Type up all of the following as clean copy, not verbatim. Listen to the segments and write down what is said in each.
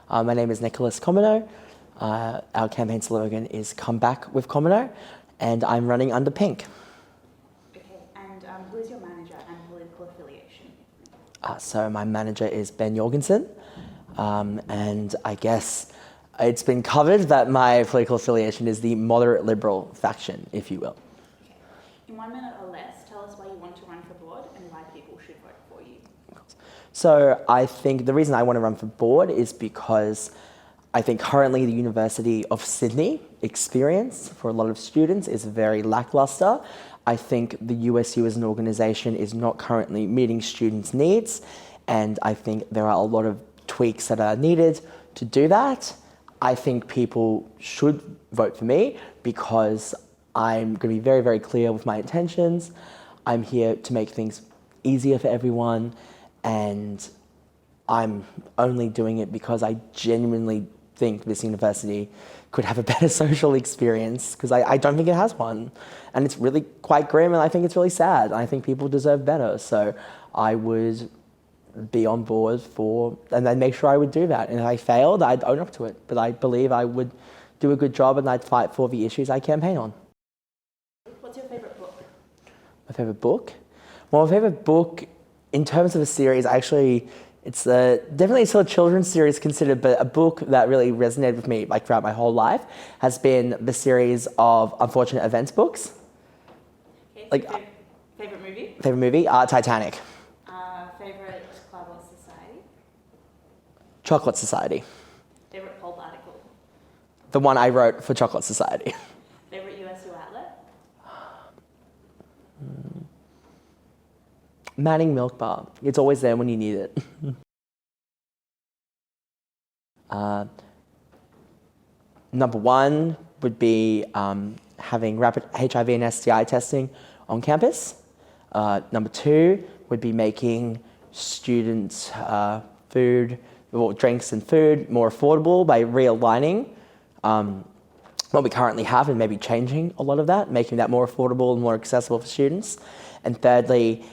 My name is Nicholas Comino. Our campaign slogan is "Come Back with Comino," and I'm running under pink. Okay, and who is your manager and political affiliation? So my manager is Ben Jorgensen, and I guess it's been covered that my political affiliation is the moderate liberal faction, if you will. Okay. In 1 minute or less, tell us why you want to run for board and why people should vote for you. So I think the reason I want to run for board is because I think currently the University of Sydney experience for a lot of students is very lackluster. I think the USU as an organisation is not currently meeting students' needs, and I think there are a lot of tweaks that are needed to do that. I think people should vote for me because I'm going to be very, very clear with my intentions. I'm here to make things easier for everyone, and I'm only doing it because I genuinely think this university could have a better social experience, because I don't think it has one. And it's really quite grim, and I think it's really sad. I think people deserve better. So I would be on board for, and then make sure I would do that. And if I failed, I'd own up to it. But I believe I would do a good job, and I'd fight for the issues I campaign on. What's your favourite book? My favourite book? Well, my favourite book, in terms of a series, it's definitely still a children's series considered, but a book that really resonated with me like throughout my whole life has been the series of Unfortunate Events books. Okay, Like, favourite movie? Favourite movie? Titanic. Favourite club or society? Chocolate Society. Favourite Pulp article? The one I wrote for Chocolate Society. Favourite USU outlet? Manning Milk Bar. It's always there when you need it. Number one would be having rapid HIV and STI testing on campus. Number two would be making students' drinks and food more affordable by realigning what we currently have and maybe changing a lot of that, making that more affordable and more accessible for students. And thirdly,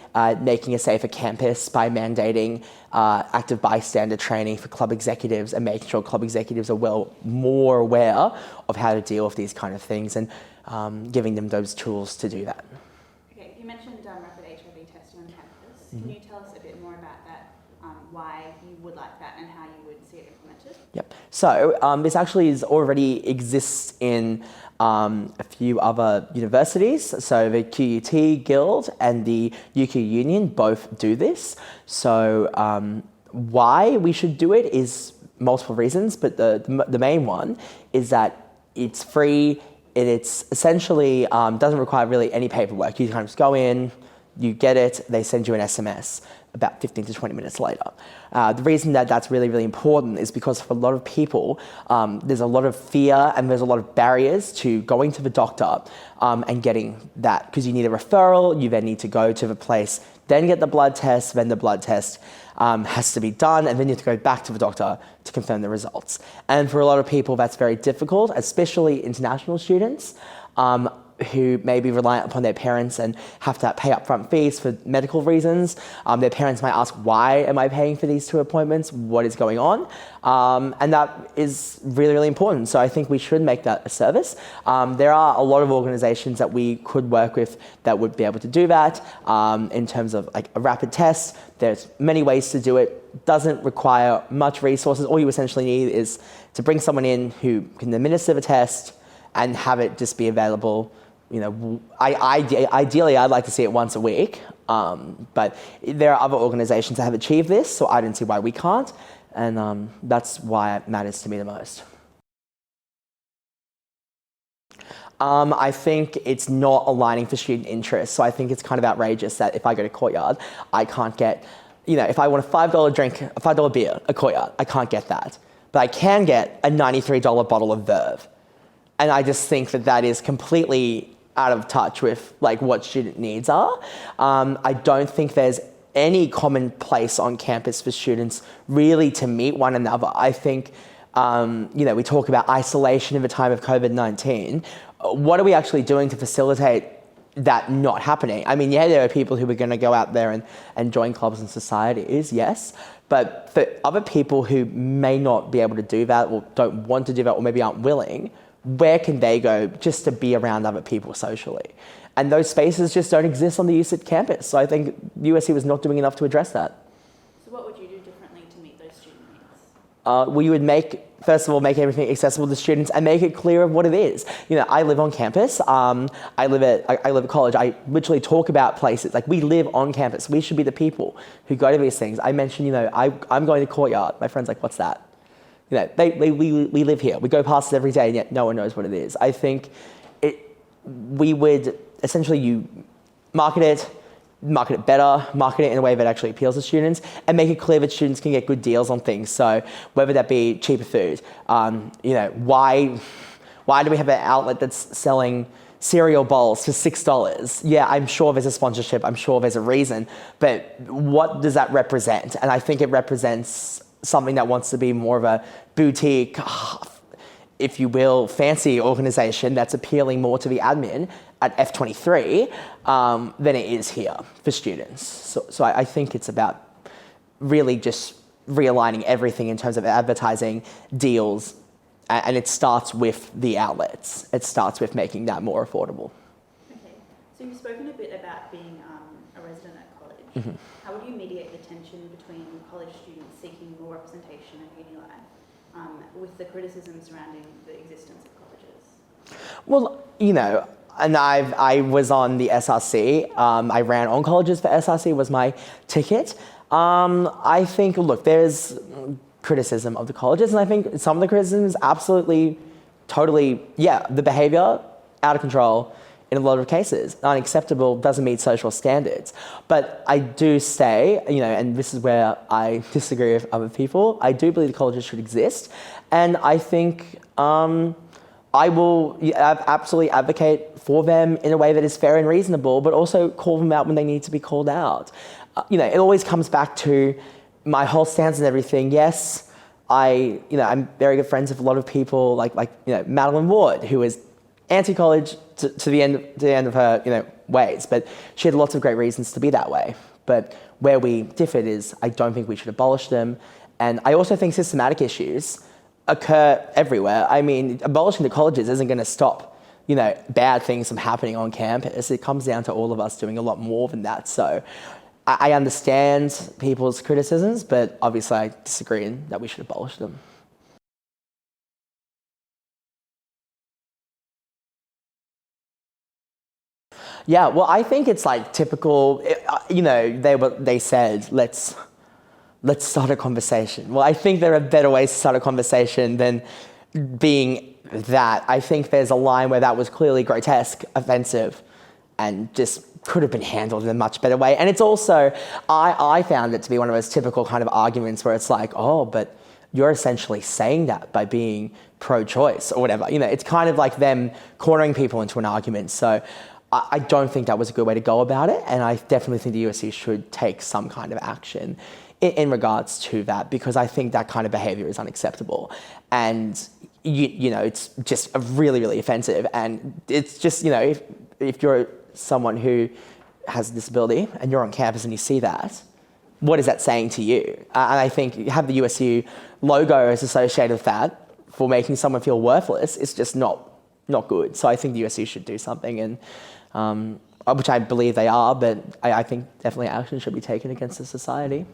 making a safer campus by mandating active bystander training for club executives and making sure club executives are more aware of how to deal with these kind of things, and giving them those tools to do that. Okay, you mentioned rapid HIV testing on campus. Can you tell us a bit more about that, why you would like that and how you would see it implemented? Yep. So this actually already exists in a few other universities. So the QUT Guild and the UQ Union both do this. So why we should do it is multiple reasons, but the main one is that it's free. It's essentially doesn't require really any paperwork. You kind of just go in, you get it, they send you an SMS about 15 to 20 minutes later. The reason that that's really, really important is because for a lot of people, there's a lot of fear and there's a lot of barriers to going to the doctor and getting that, because you need a referral, you then need to go to the place, then get the blood test, then the blood test has to be done, and then you have to go back to the doctor to confirm the results. And for a lot of people, that's very difficult, especially international students who may be reliant upon their parents and have to pay upfront fees for medical reasons. Their parents might ask, why am I paying for these 2 appointments? What is going on? And that is really, really important. So I think we should make that a service. There are a lot of organizations that we could work with that would be able to do that. In terms of like a rapid test, there's many ways to do it. Doesn't require much resources. All you essentially need is to bring someone in who can administer the test and have it just be available. You know, ideally, I'd like to see it once a week, but there are other organizations that have achieved this, so I don't see why we can't, and that's why it matters to me the most. I think it's not aligning for student interests, so I think it's kind of outrageous that if I go to Courtyard, I can't get, if I want a $5 drink, a $5 beer at Courtyard, I can't get that, but I can get a $93 bottle of Verve. And I just think that that is completely out of touch with like what student needs are. I don't think there's any common place on campus for students really to meet one another. I think, we talk about isolation in the time of COVID-19. What are we actually doing to facilitate that not happening. I mean, yeah, there are people who are going to go out there and join clubs and societies, yes, but for other people who may not be able to do that or don't want to do that or maybe aren't willing, where can they go just to be around other people socially? And those spaces just don't exist on the USU campus. So I think USU was not doing enough to address that. So what would you do differently to meet those student needs? We would first of all, make everything accessible to students and make it clear of what it is. You know, I live on campus. I live at college. I literally talk about places. Like, we live on campus. We should be the people who go to these things. I mentioned, you know, I'm going to Courtyard. My friend's like, what's that? You know, we live here. We go past it every day, and yet no one knows what it is. I think we would essentially market it better, market it in a way that actually appeals to students, and make it clear that students can get good deals on things. So whether that be cheaper food, you know, why do we have an outlet that's selling cereal bowls for $6? Yeah, I'm sure there's a sponsorship, I'm sure there's a reason, but what does that represent? And I think it represents something that wants to be more of a boutique, if you will, fancy organization that's appealing more to the admin at F23 than it is here for students. So I think it's about really just realigning everything in terms of advertising, deals, and it starts with the outlets. It starts with making that more affordable. Okay, so you've spoken a bit about being a resident at college. Mm-hmm. How would you mediate the tension between college students seeking more representation in uni life with the criticism surrounding the existence of colleges? Well, you know, and I was on the SRC. I ran on colleges for SRC, was my ticket. I think, look, there's criticism of the colleges, and I think some of the criticism is absolutely, totally, yeah, the behaviour, out of control in a lot of cases, unacceptable, doesn't meet social standards. But I do say, you know, and this is where I disagree with other people, I do believe the colleges should exist, and I think I will absolutely advocate for them in a way that is fair and reasonable, but also call them out when they need to be called out. You know, it always comes back to my whole stance and everything. Yes, I'm very good friends with a lot of people, like you know, Madeline Ward, who is anti-college to the end of her, you know, ways, but she had lots of great reasons to be that way. But where we differed is I don't think we should abolish them, and I also think systematic issues occur everywhere. I mean, abolishing the colleges isn't going to stop, you know, bad things from happening on campus. It comes down to all of us doing a lot more than that. So I understand people's criticisms, but obviously I disagree in that we should abolish them. Yeah, well, I think it's like typical, you know, they said, let's start a conversation. Well, I think there are better ways to start a conversation than being that. I think there's a line where that was clearly grotesque, offensive, and just could have been handled in a much better way. And it's also, I found it to be one of those typical kind of arguments where it's like, oh, but you're essentially saying that by being pro-choice or whatever. You know, it's kind of like them cornering people into an argument. So I don't think that was a good way to go about it. And I definitely think the USU should take some kind of action in regards to that, because I think that kind of behaviour is unacceptable. And, you know, it's just really, really offensive. And it's just, you know, if you're someone who has a disability and you're on campus and you see that, what is that saying to you? And I think you have the USU logo as associated with that for making someone feel worthless. It's just not good. So I think the USU should do something, and which I believe they are, but I think definitely action should be taken against the society.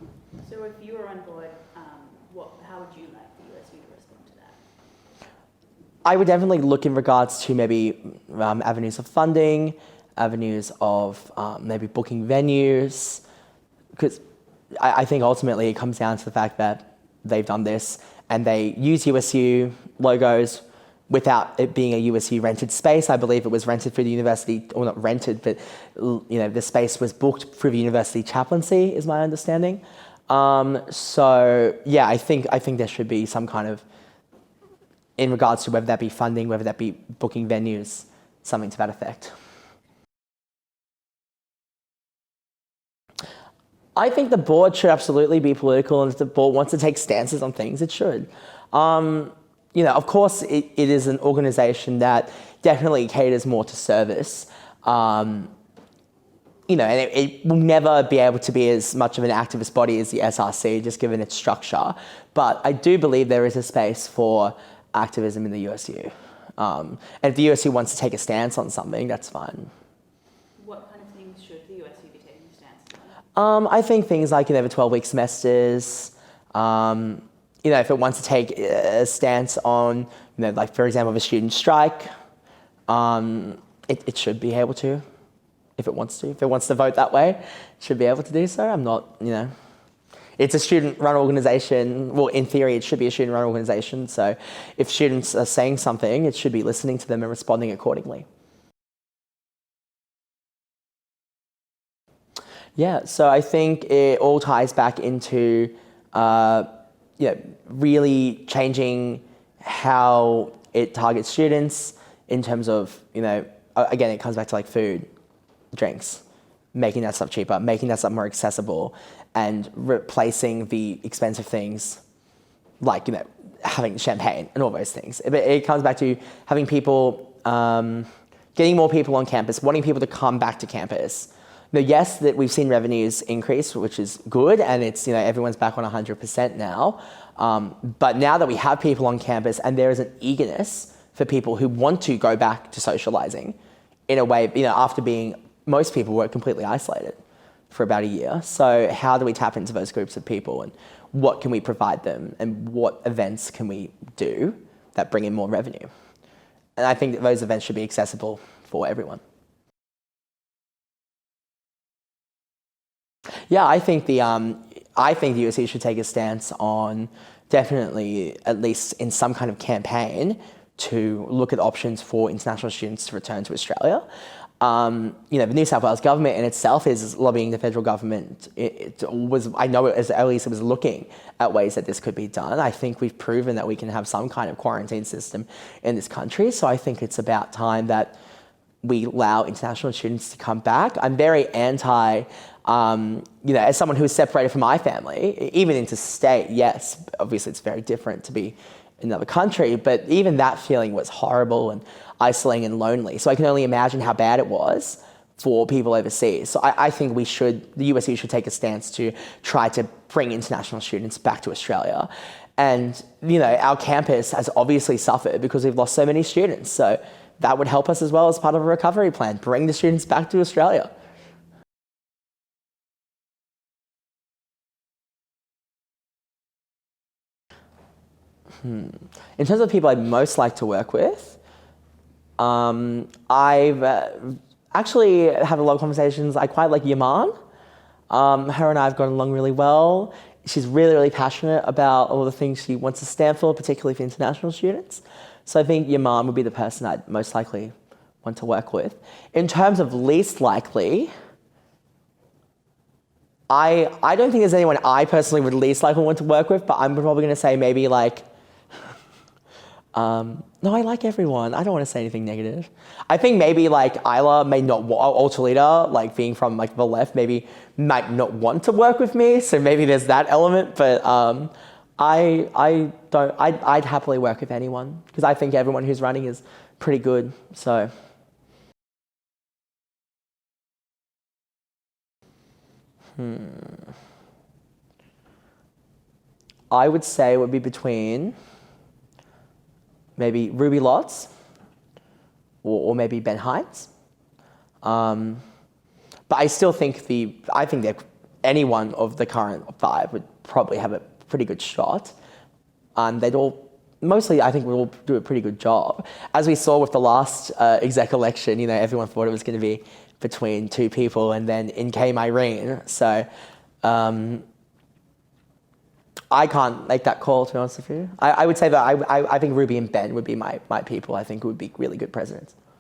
So if you were on board, how would you like the USU to respond to that? I would definitely look in regards to maybe avenues of funding, avenues of maybe booking venues, because I think ultimately it comes down to the fact that they've done this and they use USU logos without it being a USU rented space. I believe it was rented through the university, or not rented, but you know, the space was booked through the university chaplaincy, is my understanding. So yeah, I think there should be some kind of, in regards to whether that be funding, whether that be booking venues, something to that effect. I think the board should absolutely be political, and if the board wants to take stances on things, it should. You know, of course, it is an organisation that definitely caters more to service. And it will never be able to be as much of an activist body as the SRC, just given its structure. But I do believe there is a space for activism in the USU. And if the USU wants to take a stance on something, that's fine. What kind of things should the USU be taking a stance on? I think things like, the 12-week semesters, if it wants to take a stance on, like, for example, a student strike, it should be able to. If it wants to. If it wants to vote that way, it should be able to do so. I'm not, It's a student-run organisation. Well, in theory, it should be a student-run organisation. So if students are saying something, it should be listening to them and responding accordingly. Yeah, so I think it all ties back into really changing how it targets students in terms of, again, it comes back to like food, drinks, making that stuff cheaper, making that stuff more accessible, and replacing the expensive things like, having champagne and all those things. It comes back to having people, getting more people on campus, wanting people to come back to campus. Yes, that we've seen revenues increase, which is good, and it's, everyone's back on 100% now. But now that we have people on campus and there is an eagerness for people who want to go back to socializing in a way, after most people were completely isolated for about a year. So how do we tap into those groups of people, and what can we provide them, and what events can we do that bring in more revenue? And I think that those events should be accessible for everyone. Yeah, I think the USC should take a stance on definitely, at least in some kind of campaign, to look at options for international students to return to Australia. The New South Wales government in itself is lobbying the federal government. I know as early as it was looking at ways that this could be done. I think we've proven that we can have some kind of quarantine system in this country. So I think it's about time that we allow international students to come back. I'm very anti, as someone who's separated from my family, even interstate, yes, obviously it's very different to be in another country, but even that feeling was horrible and isolating and lonely. So I can only imagine how bad it was for people overseas. So I think the USU should take a stance to try to bring international students back to Australia. And, our campus has obviously suffered because we've lost so many students. So that would help us as well as part of a recovery plan, bring the students back to Australia. In terms of people I'd most like to work with, I've actually had a lot of conversations. I quite like Yaman. Her and I have gotten along really well. She's really, really passionate about all the things she wants to stand for, particularly for international students. So I think Yaman would be the person I'd most likely want to work with. In terms of least likely, I don't think there's anyone I personally would least likely want to work with, but I'm probably going to say maybe like, no, I like everyone. I don't want to say anything negative. I think maybe like Isla may not, Ultralita, like being from like the left, maybe might not want to work with me. So maybe there's that element, but I'd happily work with anyone because I think everyone who's running is pretty good. So. I would say it would be between maybe Ruby Lotz or maybe Ben Hines. But I still think that any one of the current five would probably have a pretty good shot. They'd all, mostly I think we'll all do a pretty good job. As we saw with the last exec election, everyone thought it was going to be between two people and then in came Irene. So I can't make that call, to be honest with you. I would say that I think Ruby and Ben would be my people. I think would be really good presidents.